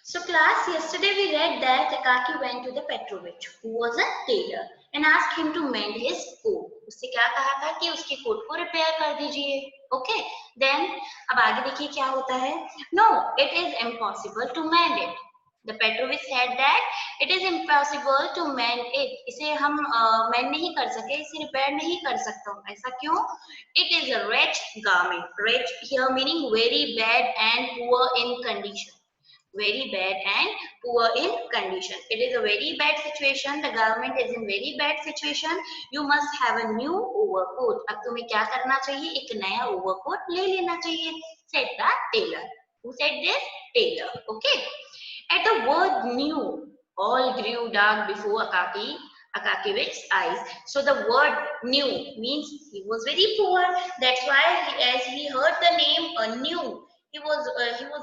So class, yesterday we read that Akaki went to the Petrovich, who was a tailor, and asked him to mend his coat. उससे क्या कहा था कि उसके coat को repair कर दीजिए. Okay. Then अब आगे देखिए क्या होता है. No, it is impossible to mend it. The Petrovich said that it is impossible to mend it. इसे हम mend नहीं कर सके, इसे repair नहीं कर सकता हूँ. ऐसा क्यों? It is a wretched garment. Wretched here meaning very bad and poor in condition. Very bad and poor in condition. It is a very bad situation. The government is in very bad situation. You must have a new overcoat. अब तुम्हें क्या करना चाहिए? एक नया overcoat ले लेना चाहिए. Said the tailor. Who said this? Tailor. Okay. At the word new, all grew dark before Akakievic's eyes. So the word new means he was very poor. That's why as he heard the name new, he was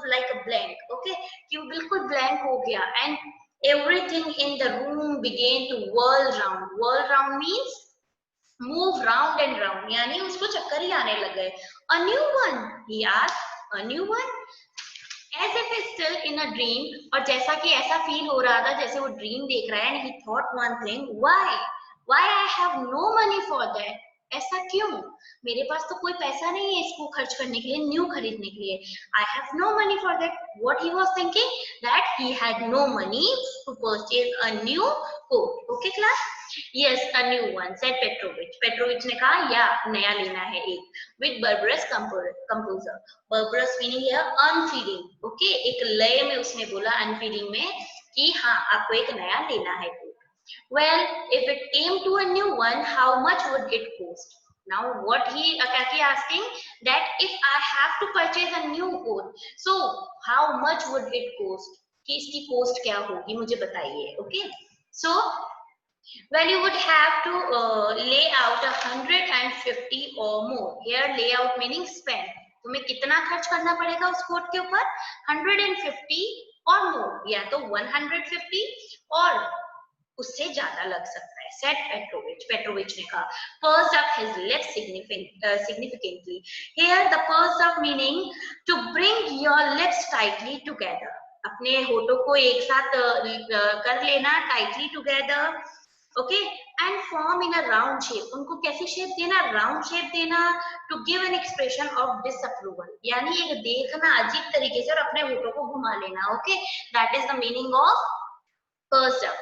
like a blank. Okay, कि वो बिल्कुल blank हो गया, and everything in the room began to whirl round. Whirl round means move round and round, यानी उसको चक्कर ही आने लग गए. A new one, he asked. A new one, as if he's still in a dream. और जैसा कि ऐसा फील हो रहा था जैसे वो ड्रीम देख रहा है. And he thought one thing, why I have no money for that. ऐसा क्यों? मेरे पास तो कोई पैसा नहीं है इसको खर्च करने के लिए, न्यू खरीदने के लिए. I have no money for that. What he was thinking, that he had no money to purchase a new coat. Okay class? Yes, a new one, said Petrovich. Petrovich ने कहा, या नया लेना है एक. With barbarous composer. Barbarous meaning here unfeeling. Okay, एक लय में उसने बोला unfeeling में कि हाँ आपको एक नया लेना है. Well, if it came to a new one, how much would it cost? Now, what Akaki asking that if I have to purchase a new coat, so how much would it cost? कि इसकी cost क्या होगी मुझे बताइए. Okay, so well, you would have to lay out 150 or more. Here, layout meaning spend. तुम्हें कितना खर्च करना पड़ेगा उस कोट के ऊपर? 150 or more, या तो 150 और उससे ज्यादा लग सकता है. Said Petrovich. Petrovich ने कहा. Pursed up his lips significantly. Here the pursed up meaning to bring your lips tightly together. अपने होठों को एक साथ कर लेना, tightly together. Okay, and form in a round shape. उनको कैसी शेप देना? राउंड शेप देना. To give an expression of disapproval. यानी एक देखना अजीब तरीके से और अपने होठों को घुमा लेना. Okay, that is the meaning of pursed up.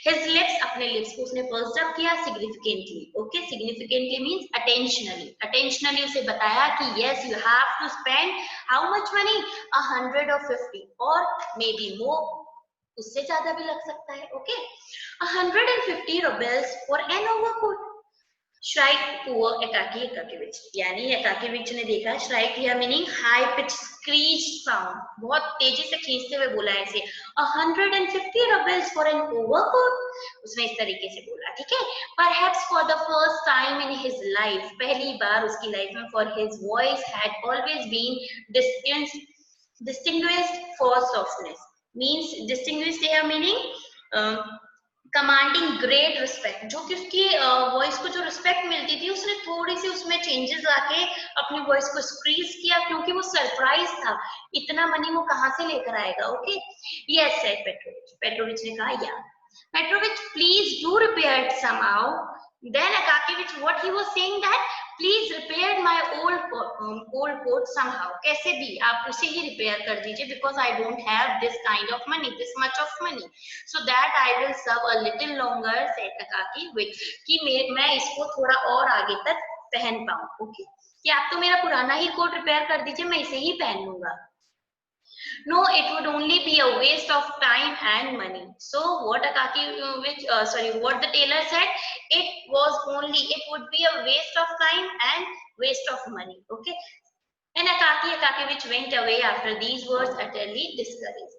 His lips, अपने lips को उसने pursed up किया significantly. Okay, significantly means attentionally. Attentionally उसे बताया कि yes, you have to spend how much money? 100 or 50 or maybe more. उससे ज्यादा भी लग सकता है. Okay, 150 rubles for an overcoat. Shrike poor Akakievich. यानी Akakievich ने देखा shrike here meaning high pitched screech sound. बहुत तेजी से खींचते हुए बोला ऐसे. 150 rubles for an overcoat. उसने इस तरीके से बोला. ठीक है. Perhaps for the first time in his life. पहली बार उसकी लाइफ में for his voice had always been distinguished for softness. Means distinguished here meaning commanding great respect. जो कि उसकी वॉइस को जो रिस्पेक्ट मिलती थी उसने थोड़ी सी उसमें चेंजेस लाके अपनी वॉइस को स्क्रीज किया क्योंकि वो सरप्राइज था. इतना मनी वो कहाँ से लेकर आएगा. Okay, yes said Petrovich. Petrovich ने कहा या. Petrovich, please do repair it somehow. Then Akakievich, what he was saying that please repair my old coat somehow. कैसे भी आप उसे ही repair कर दीजिए because I don't have this kind of money, this much of money, so that I will serve a little longer, said Akakievich, कि मैं इसको थोड़ा और आगे तक पहन पाऊँ. ओके, कि आप तो मेरा पुराना ही कोट रिपेयर कर दीजिए, मैं इसे ही पहन लूंगा. No, it would only be a waste of time and money. So what what the tailor said, it would be a waste of time and waste of money. Okay, and Akakievich went away after these words, utterly discouraged.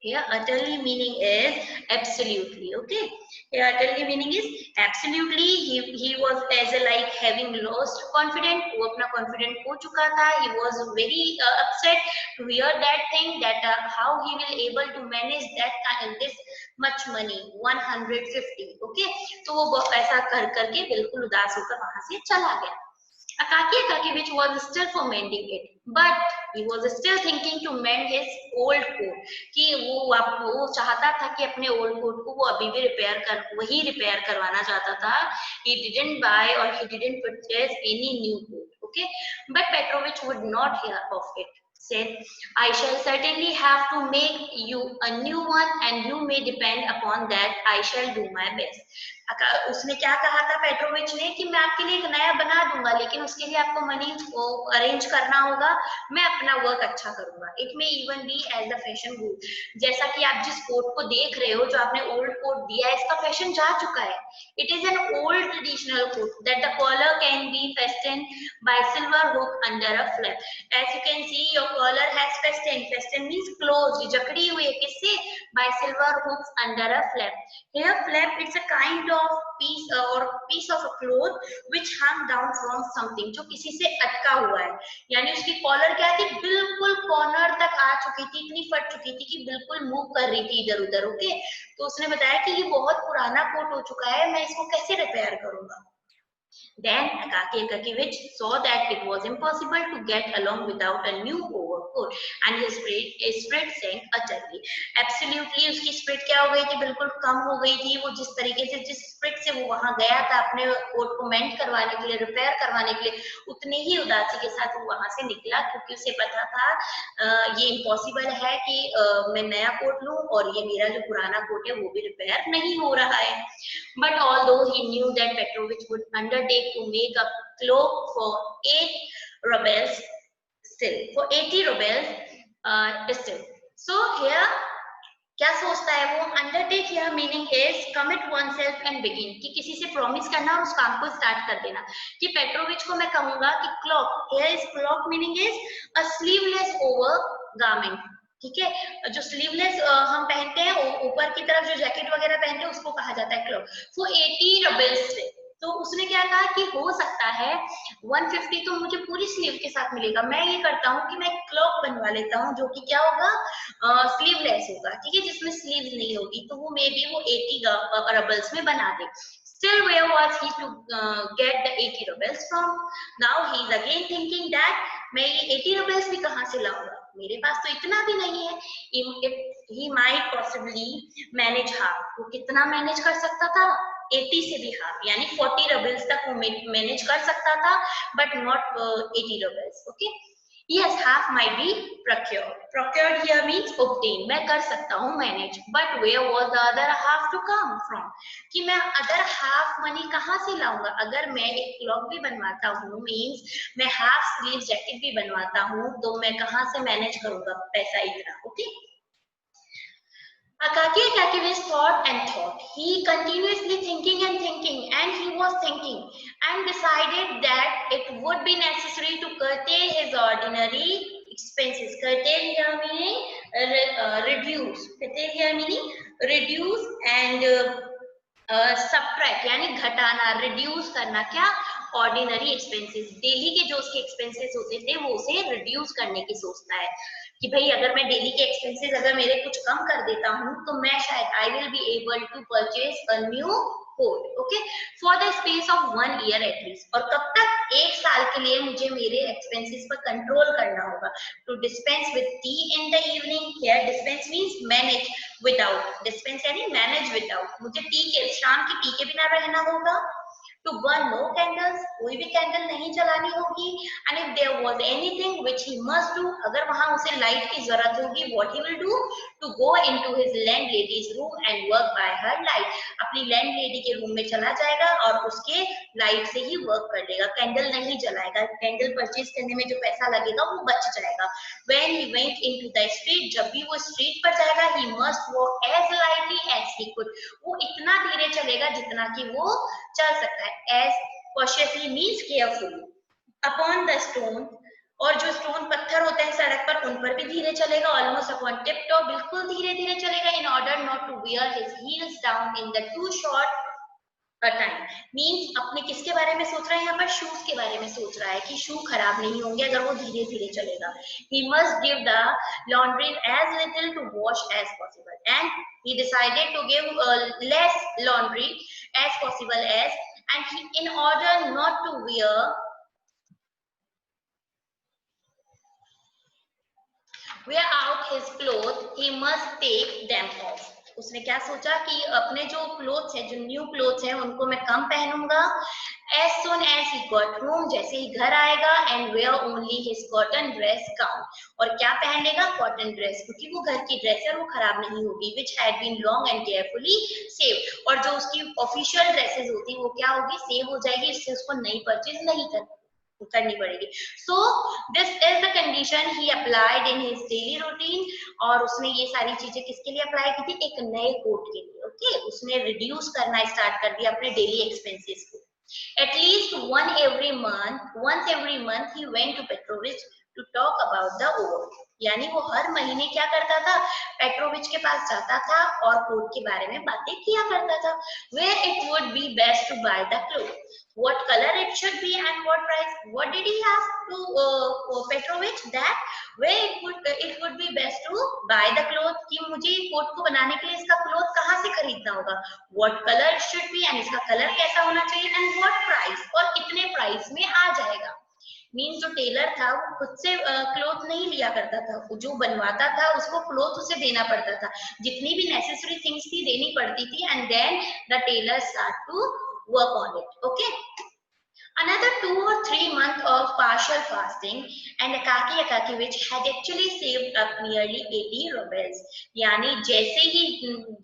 Here utterly meaning is absolutely. Okay, here utterly meaning is absolutely. He was as a like having lost confidence. वो अपना confident हो चुका था. He was very upset to hear that thing, that how he will able to manage this much money, 150. Okay, तो वो ऐसा कर करके बिल्कुल उदास होकर वहां से चला गया. Akaki Akakivich was still for mending it, but he was still thinking to mend his old coat. कि वो चाहता था कि अपने old coat को वो अभी भी वही रिपेयर करवाना चाहता था. He didn't buy or he didn't purchase any new coat. Okay, but Petrovich would not hear of it. Said, I shall certainly have to make you a new one, and you may depend upon that. I shall do my best. उसने क्या कहा था Petrovich ने कि मैं आपके लिए एक नया बना दूंगा, लेकिन उसके लिए आपको मनी अरेंज करना होगा. मैं अपना वर्क अच्छा करूंगा. It may even be as a fashion good. जैसा कि आप जिस कोट को देख रहे हो, जो आपने ओल्ड कोट दिया है, इसका फैशन जा चुका है. It is an old traditional quote that the collar can be fasten by silver hook under a flap. As you can see your collar has fasten. Fasten means closed, जकड़ी हुई है. किससे? By silver hooks under a flap. Here flap, it's a kind of piece of a cloth which hung down from something, जो किसी से अटका हुआ है. यानी उसकी कॉलर क्या थी? बिल्कुल कॉर्नर तक आ चुकी थी, इतनी फट चुकी थी कि बिल्कुल मूव कर रही थी इधर उधर. ओके, तो उसने बताया कि ये बहुत पुराना कोट हो चुका है, मैं इसको कैसे रिपेयर करूंगा. Then Akaki Akakivich saw that it was impossible to get along without a new overcoat, and his spirit sank utterly. Absolutely, उसकी spirit क्या हो गई थी? बिल्कुल कम हो गई थी. वो जिस तरीके से, जिस spirit से वो वहां गया था अपने कोट को मेंट करवाने के लिए, रिपेयर करवाने के लिए, उतनी ही उदासी के साथ वो वहां से निकला, क्योंकि उसे पता था ये इम्पॉसिबल है कि मैं नया कोट लूं और ये मेरा जो पुराना कोट है वो भी रिपेयर नहीं हो रहा है. But although he knew that Petrovich would undertake to make a cloak for 80 rubles still. So here क्या सोचता है वो? Undertake here meaning is commit oneself and begin, कि किसी से प्रॉमिस करना और उस काम को स्टार्ट कर देना. कि पेट्रोविच को मैं कहूंगा कि clock, here is clock meaning is a sleeveless over garment. ठीक है, जो स्लीवलेस हम पहनते हैं ऊपर की तरफ, जो जैकेट वगैरह पहनते हैं, उसको कहा जाता है क्लॉक. वो 80 rubles से. तो उसने क्या कहा कि हो सकता है 150 तो मुझे पूरी स्लीव के साथ मिलेगा. मैं ये करता हूँ कि मैं क्लॉक बनवा लेता हूँ, जो कि क्या होगा? स्लीवलेस होगा. ठीक है, जिसमें स्लीव्स नहीं होगी. तो वो मे बी वो 80 rubles में बना दे. Still, where was he to get the 80 rubles from? Now he is again thinking that मैं ये 80 rubles भी कहाँ से लाऊंगा? मेरे पास तो इतना भी नहीं है. He might possibly manage half. वो कितना मैनेज कर सकता था? 80 से भी हाफ, यानी 40 rubles तक वो मैनेज कर सकता था, but not 80 rubles. Okay, yes, half might be procured. Procured here means obtained. मैं कर सकता हूँ manage, but where was the other half to come from? कि मैं अदर हाफ मनी कहाँ से लाऊंगा? अगर मैं एक क्लॉक भी बनवाता हूँ, मीन्स मैं हाफ स्लीव जैकेट भी बनवाता हूँ, तो मैं कहाँ से मैनेज करूंगा पैसा इतना? Okay. Akaki Akakivich thought and thought. He continuously thinking and thinking, and he was thinking, and decided that it would be necessary to curtail his ordinary expenses. Curtail here meaning reduce. Curtail here meaning reduce and subtract, यानी घटाना, reduce करना. क्या? Ordinary expenses. Daily के जो उसके expenses होते थे वो उसे रिड्यूस करने की सोचता है कि भाई अगर मैं डेली के एक्सपेंसेस अगर मेरे कुछ कम कर देता हूँ, तो मैं शायद I will be able to purchase a new coat. Okay, for the space of 1 year at least. और कब तक? 1 साल के लिए मुझे मेरे एक्सपेंसेस पर कंट्रोल करना होगा. To dispense with tea in the evening. Here dispense means manage without. Dispense यानी मैनेज विदाउट. मुझे टी के, शाम की टी के बिना रहना होगा. To burn no candles, कोई भी कैंडल नहीं जलानी होगी. And if there was anything which he must do, अगर वहां उसे लाइट की जरूरत होगी, what he will do? To go into his landlady's room and work by her light. अपनी लैंडलेडी के रूम में चला जाएगा और उसके लाइट से ही वर्क कर लेगा. कैंडल नहीं जलाएगा. कैंडल परचेज करने में जो पैसा लगेगा वो बच जाएगा. When he went into the street, जब भी वो स्ट्रीट पर जाएगा, he must walk as lightly as he could. वो इतना धीरे चलेगा जितना कि वो चल सकता है. As cautiously means carefully. Upon the stone, और जो स्टोन पत्थर होते हैं सड़क पर, उन पर भी धीरे चलेगा. ऑलमोस्ट अपॉन टिप टॉप, बिल्कुल धीरे धीरे चलेगा. In order not to wear his heels down in the too short time. मीन्स अपने किसके बारे में सोच रहा है यहाँ पर? शूज के बारे में सोच रहा है कि शू खराब नहीं होंगे अगर वो धीरे धीरे चलेगा. He must give the laundry as little to wash as possible, and he decided to give less laundry as possible as, and he, in order not to wear wear out his clothes, he must take them off. उसने क्या सोचा कि अपने जो clothes है, जो new clothes है, उनको मैं कम पहनूंगा. As soon as he got home, जैसे ही घर आएगा, and wear only his cotton dress gown. और क्या पहन लेगा? कॉटन ड्रेस, क्योंकि वो घर की ड्रेस है, वो खराब नहीं होगी. which had been long and carefully saved. और जो उसकी ऑफिशियल ड्रेसेस होती वो क्या होगी? सेव हो जाएगी, इससे उसको नई परचेज नहीं करनी पड़ेगी. So this is the condition he applied in his daily routine. और उसने ये सारी चीजें किसके लिए अप्लाई की थी? एक नए कोट के लिए. ओके, उसने रिड्यूस करना स्टार्ट कर दिया अपने डेली एक्सपेंसेस को. At least once every month he went to Petrovich to talk about the war. यानी वो हर महीने क्या करता था? पेट्रोविच के पास जाता था और कोट के बारे में बातें किया करता था. Where it would be best to buy the clothes, what color it should be and what price. What did he ask to Petrovich? That where it would be best to buy the cloth, कि मुझे coat को बनाने के लिए इसका cloth कहाँ से खरीदना होगा. What color it should be, and इसका कलर कैसा होना चाहिए, and what price, और कितने प्राइस में आ जाएगा. मीन जो टेलर था वो खुद से क्लोथ नहीं लिया करता था, जो बनवाता था उसको क्लोथ उसे देना पड़ता था, जितनी भी नेसेसरी थिंग्स थी देनी पड़ती थी. And then the tailor start to work on it. Okay, another 2 or 3 months of partial fasting and Akakevich had actually saved up nearly 80 rubles. यानी जैसे ही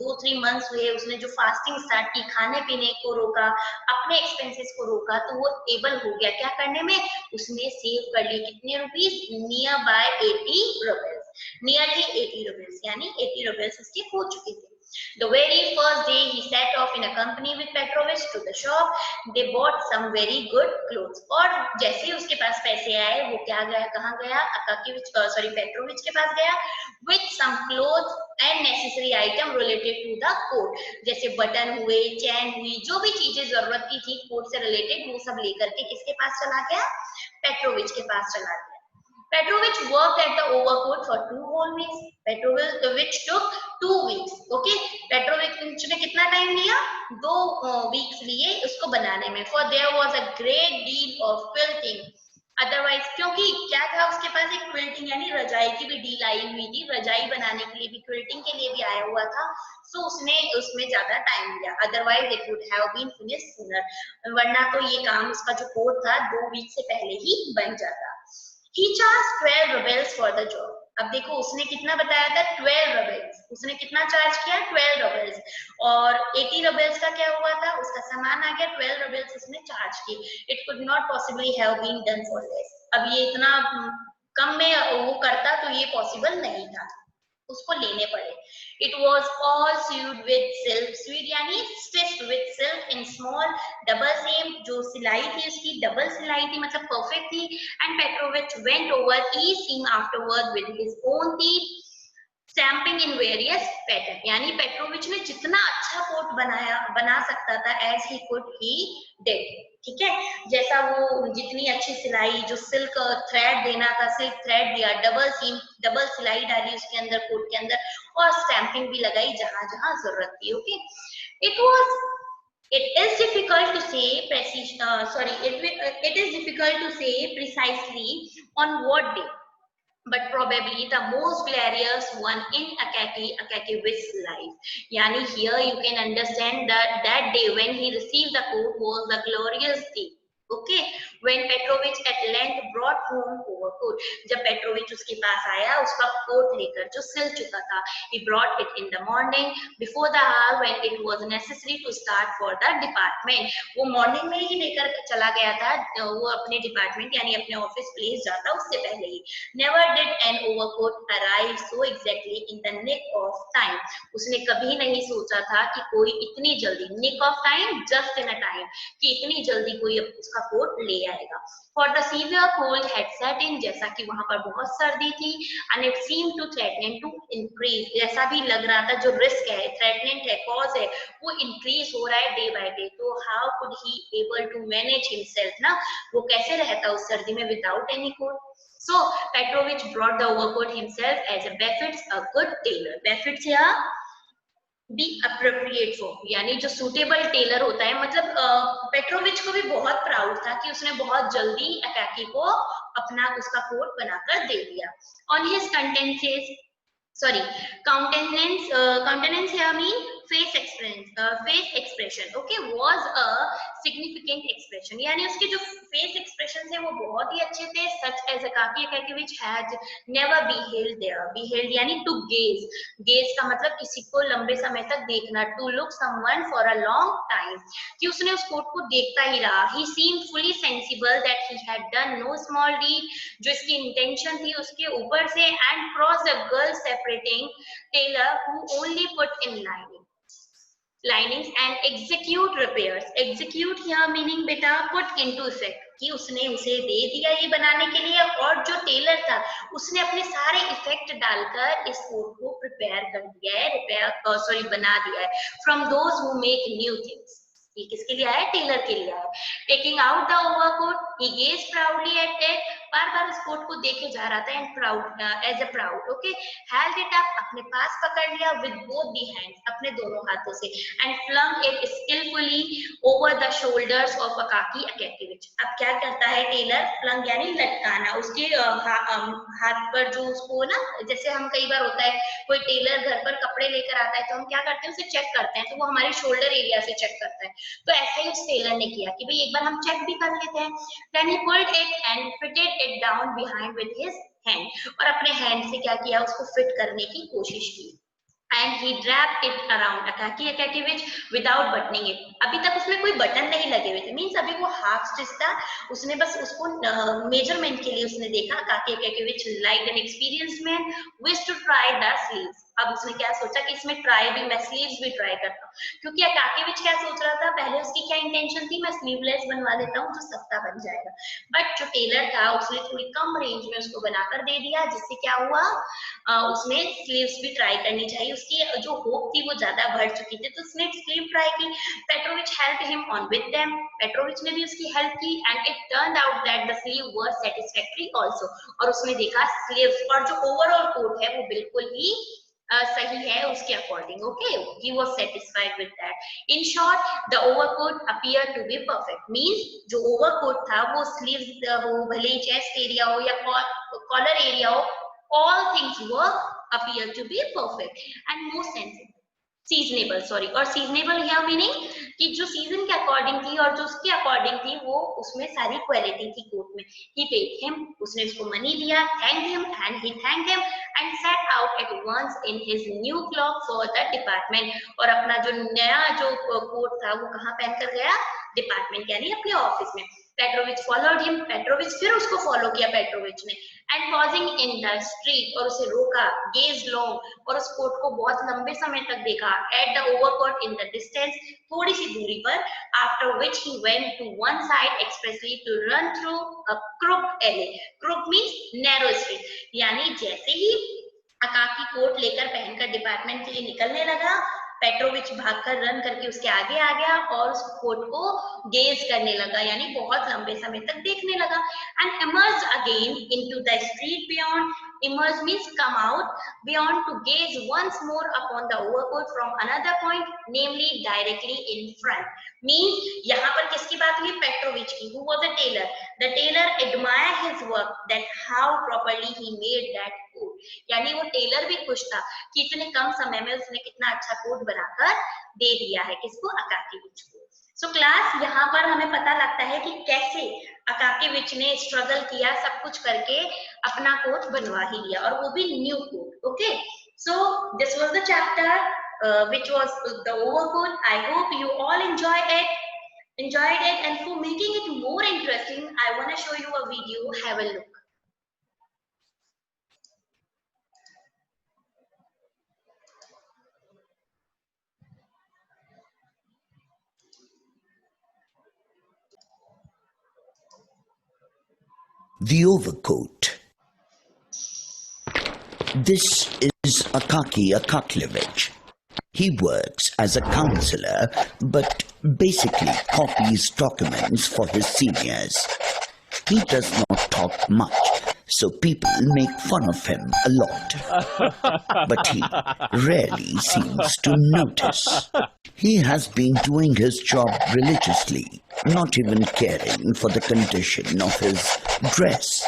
2-3 months हुए, उसने जो फास्टिंग स्टार्ट की, खाने पीने को रोका, अपने एक्सपेंसेस को रोका, तो वो एबल हो गया क्या करने में? उसने सेव कर लिए कितने rupees? Near by 80 rubles, nearly 80 rubles, यानी 80 rubles उसके हो चुके थे. The very first day he set off in a company with Petrovich to the shop. They bought some very good clothes. और जैसे ही उसके पास पैसे आए, वो क्या गया, कहाँ गया? Petrovich के पास गया with some clothes and necessary item related to the coat. जैसे बटन हुए, चैन हुई, जो भी चीजें जरूरत की थी कोट से रिलेटेड, वो सब लेकर के किसके पास चला गया? Petrovich के पास चला गया. Petrovich worked at the overcoat for 2 whole weeks. Petrovich took 2 weeks. Okay, Petrovich ने कितना टाइम लिया? 2 weeks लिए उसको बनाने में. For there was a great deal of quilting. Otherwise, क्योंकि क्या था उसके पास? एक क्विल्टिंग यानी रजाई की भी डील आई हुई थी, रजाई बनाने के लिए भी, क्विल्टिंग के लिए भी आया हुआ था. सो उसने उसमें ज्यादा टाइम लिया. Otherwise it would have been finished sooner, वरना तो ये काम, उसका जो कोट था, 2 वीक से पहले ही बन जाता. He charged 12 rubles for the job. अब देखो उसने कितना बताया था? 12 rubles. उसने कितना चार्ज किया? 12 rubles. और 80 rubles का क्या हुआ था? उसका सामान आ गया, 12 rubles उसने चार्ज की. It could not possibly have been done for less. अब ये इतना कम में वो करता तो ये पॉसिबल नहीं था, उसको लेने पड़े. It was all sewed with silk. Sewed यानी stitched with silk in small double seam. जो सिलाई थी उसकी डबल सिलाई थी, मतलब परफेक्ट थी. And Petrovich went over each seam afterward with his own teeth, stamping in various pattern. यानी पेट्रोविच ने जितना अच्छा कोट बना सकता था, as he could he did. ठीक है, जैसा वो जितनी अच्छी सिलाई, जो सिल्क थ्रेड देना था, सिल्क थ्रेड दिया, डबल सीम, डबल सिलाई डाली उसके अंदर, कोट के अंदर, और स्टैंपिंग भी लगाई जहां जहां जरूरत थी. Okay, it is difficult to say precisely on what day, but probably the most glorious one in Akakevich's life. Yani here you can understand that that day when he received the coat was the glorious day. Okay, when Petrovich at length brought home overcoat, जब Petrovich उसके पास आया उसका coat लेकर जो सिल चुका था, he brought it in the morning before the hour when it was necessary to start for the department. वो मॉर्निंग में ही लेकर चला गया था, वो अपने डिपार्टमेंट यानी अपने ऑफिस प्लेस जाता उससे पहले ही. Never did an overcoat arrive so exactly in the nick of time. उसने कभी नहीं सोचा था कि कोई इतनी जल्दी, nick of time, just in a time, कि इतनी जल्दी कोई उसका कोट ले आएगा. For the severe cold had set in, जैसा कि वहां पर बहुत सर्दी थी, and it seemed to threaten to increase, जैसा भी लग रहा था जो रिस्क है, थ्रेटनिंग है, कॉज है, वो इंक्रीज हो रहा है डे बाय डे. तो how could he able to manage himself ना, वो कैसे रहता उस सर्दी में without any coat. So Petrovich brought the overcoat himself as a befits a good tailor. Befits या बी अप्रोप्रिएट फॉर, यानी जो सुटेबल टेलर होता है. मतलब पेट्रोविच को भी बहुत प्राउड था कि उसने बहुत जल्दी अकाकी को अपना उसका कोट बनाकर दे दिया. On his countenance here mean face expression, okay, was a significant expression. यानी उसके जो face expression थे वो बहुत ही अच्छे थे. Such as Akaki Akakiyevich had never beheld there. Beheld यानी to gaze का मतलब किसी को लंबे समय तक देखना. To look someone for a long time, कि उसने उस कोट को देखता ही रहा. He seemed fully sensible that he had done no small deed, जो इसकी इंटेंशन थी उसके ऊपर से, and crossed a girl separating tailor who only put in linings and execute repairs. Execute here meaning बेटा put into effect, कि उसने उसे दे दिया ये बनाने के लिए, और जो टेलर था उसने अपने सारे इफेक्ट डालकर इस कोट को प्रिपेयर कर दिया है, बना दिया है. From those who make new things. ये किसके लिए आया? टेलर के लिए आया. Taking out the overcoat, he gazed proudly at it. बार बार इस कोट को देखे जा रहा था, and proud as a proud, okay, held it up, अपने पास पकड़ लिया, with both the hands, अपने दोनों हाथों से, and flung it skillfully over the shoulders of Akaki Akakiyevich. अब क्या करता है टेलर? flung यानी लटकाना, उसके हाथ पर जो उसको ना, जैसे हम कई बार होता है कोई टेलर घर पर कपड़े लेकर आता है तो हम क्या करते हैं, उसे चेक करते हैं, तो वो हमारे शोल्डर एरिया से चेक करता है. तो ऐसा ही उस टेलर ने किया कि भाई एक बार हम चेक भी कर लेते हैं. Then he pulled it and fitted it down behind with his hand. और अपने हैंड से क्या किया, उसको फिट करने की कोशिश की. And he wrapped it around Akaki Akakiyevich without buttoning it. अभी तक उसमें कोई बटन नहीं लगे हुए थे, मीन्स अभी वो हाफ स्टिच था. उसने बस उसको मेजरमेंट के लिए उसने देखा. Akaki Akakiyevich, like an experienced man, wished to try the sleeves. अब उसने क्या सोचा कि इसमें ट्राई भी, मैं स्लीव्स भी ट्राई करता हूँ, क्योंकि अकाकीविच क्या सोच रहा था, पहले उसकी क्या इंटेंशन थी, मैं स्लीवलेस बनवा लेता हूँ तो सस्ता बन जाएगा. बट जो टेलर था उसने थोड़ी कम रेंज में उसको बनाकर दे दिया, जिससे क्या हुआ, उसने स्लीव्स भी ट्राई करनी चाहिए. उसकी जो होप थी वो ज्यादा बढ़ चुकी थी, तो उसने स्लीव ट्राई की. Petrovich helped him on with them. Petrovich ने भी उसकी हेल्प की, and it turned out that the sleeve was satisfactory also. और उसने देखा स्लीव्स और जो ओवरऑल कोट है वो बिल्कुल ही सही है उसके according. Okay, he was satisfied with that. In short, the overcoat appeared to be perfect. Means जो overcoat था वो sleeves हो, भले ही chest area हो या collar area हो, all things were appear to be perfect and more sensible. Seasonable, और seasonable यहाँ मीनिंग कि जो सीजन के अकॉर्डिंग थी और जो उसके अकॉर्डिंग थी वो उसमें सारी क्वालिटी थी कोट में. ही पेड हिम, उसने उसको मनी दिया. Thank him and he thank him and set out at once in his new clock for the department. और अपना जो नया जो कोट था वो कहाँ पहनकर गया? डिपार्टमेंट यानी अपने ऑफिस में. पेट्रोविच फॉलोड हिम, पेट्रोविच फिर उसको फॉलो किया पेट्रोविच ने. And pausing in the street, और उसे रोका. गेज लॉन्ग, और उस कोट को बहुत लंबे समय तक देखा. At the overcoat in the distance, थोड़ी सी दूरी पर. After which he went to one side expressly to run through a crook alley. Crook means narrow street, यानी जैसे ही अकाकी कोट लेकर पहनकर डिपार्टमेंट के लिए निकलने लगा, पेट्रोविच भागकर रन करके उसके आगे आ गया और उस कोट को गेज करने लगा, यानी बहुत लंबे समय तक देखने लगा. And emerged again into the street beyond. Emerge means come out beyond to gaze once more upon the overcoat from another point, namely directly in front. Means यहाँ पर किसकी बात हुई? पेट्रोविच की. Who was the tailor? The tailor admired his work, that how properly he made that coat. यानी वो Taylor भी खुश था कि इतने कम समय में उसने कितना अच्छा कोट बनाकर दे दिया है. किसको? अकाकीविच को. सो क्लास, यहाँ पर हमें पता लगता है कि कैसे अकाकीविच ने स्ट्रगल किया, सब कुछ करके अपना कोट बनवा ही लिया, और वो भी new coat. Okay, so this was the chapter which was the overcoat. I hope you all enjoyed it, and for making it more interesting, I want to show you a video. Have a look. The overcoat. This is Akaki Akakiyevich. He works as a counselor, but basically copies documents for his seniors. He does not talk much, so people make fun of him a lot. But he rarely seems to notice. He has been doing his job religiously, not even caring for the condition of his dress.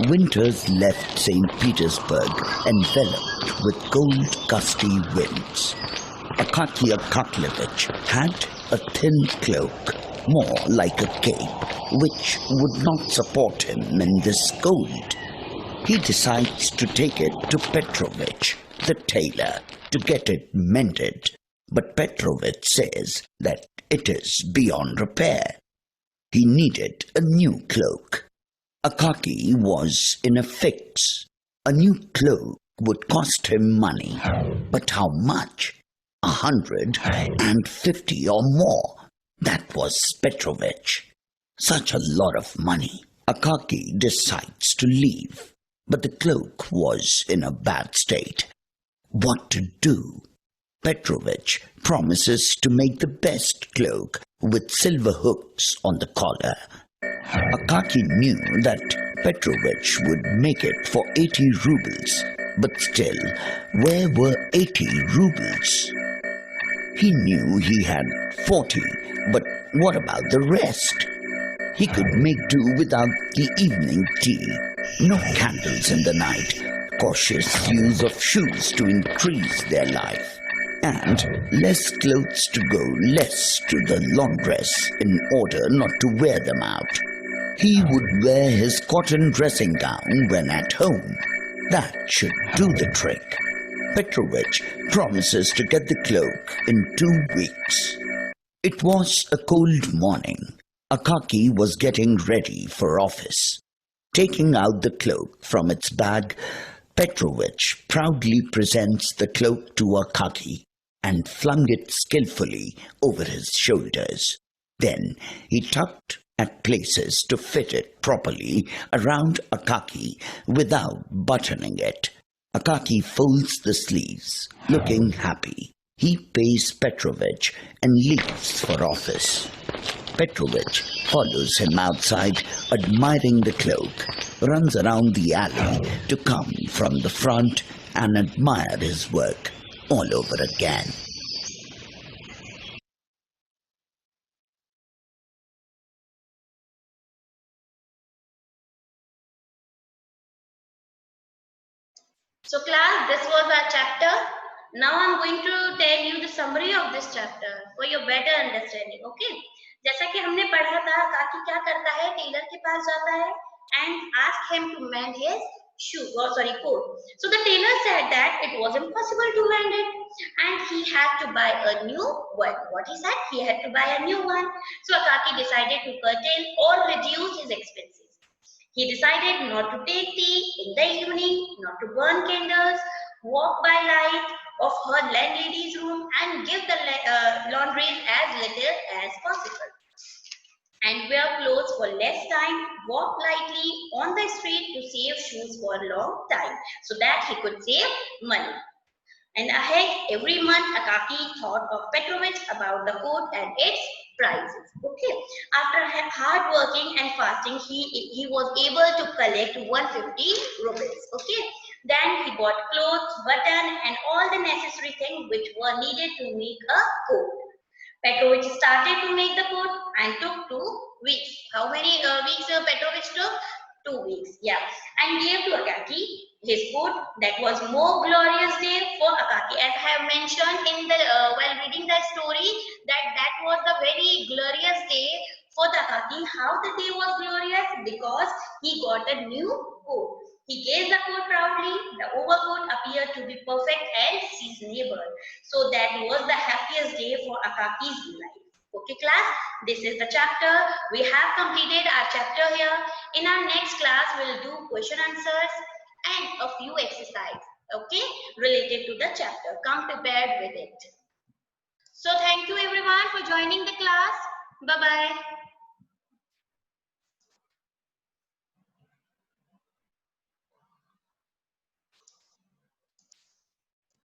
Winters left St. Petersburg enveloped with cold, gusty winds. Akaky Akakievich had a thin cloak, more like a cape, which would not support him in this cold. He decides to take it to Petrovich, the tailor, to get it mended, but Petrovich says that it is beyond repair. He needed a new cloak. Akaky was in a fix. A new cloak would cost him money, but how much? 150 or more. That was Petrovich. Such a lot of money. Akaky decides to leave, but the cloak was in a bad state. What to do? Petrovich promises to make the best cloak with silver hooks on the collar. Akaky knew that Petrovich would make it for 80 rubles, but still, where were 80 rubles? He knew he had 40, but what about the rest? He could make do without the evening tea, no candles in the night, cautious use of shoes to increase their life, and less clothes to go less to the laundress in order not to wear them out. He would wear his cotton dressing gown when at home. That should do the trick. Petrovich promises to get the cloak in 2 weeks. It was a cold morning. Akaky was getting ready for office. Taking out the cloak from its bag, Petrovich proudly presents the cloak to Akaky and flung it skillfully over his shoulders. Then he tucked at places to fit it properly around Akaky without buttoning it. Akaky folds the sleeves, looking happy. He pays Petrovich and leaves for office. Petrovich follows him outside, admiring the cloak, runs around the alley to come from the front and admire his work all over again. So class, this was our chapter. Now I'm going to tell you the summary of this chapter for your better understanding. Okay? जैसा कि हमने पढ़ा था, काकी क्या करता है, Taylor के पास जाता है and ask him to mend his coat. So the tailor said that it was impossible to mend it and he had to buy a new one. What he said? He had to buy a new one. So Akaki decided to curtail or reduce his expenses. He decided not to take tea in the evening, not to burn candles, walk by light of her landlady's room and give the laundry as little as possible. And wear clothes for less time, walk lightly on the street to save shoes for a long time so that he could save money. And ahead, every month, Akaki thought of Petrovich about the coat and its prices. Okay. After hard working and fasting, he was able to collect 150 rupees. Okay. Then he bought clothes, button, and all the necessary things which were needed to make a coat. Petrovich started to make the coat and took 2 weeks. How many weeks Petrovich took? 2 weeks. Yeah. And gave to Akaki his coat. That was more glorious day for Akaki. As I have mentioned in the while reading the story, that was the very glorious day for the Akaki. How the day was glorious? Because he got a new coat. He gave the coat proudly. The overcoat appeared to be perfect and seasonable. So that was the happiest day for Akaki's life. Okay, class, this is the chapter. We have completed our chapter here. In our next class, we'll do question answers and a few exercises, okay, related to the chapter. Come prepared with it. So thank you everyone for joining the class. Bye-bye.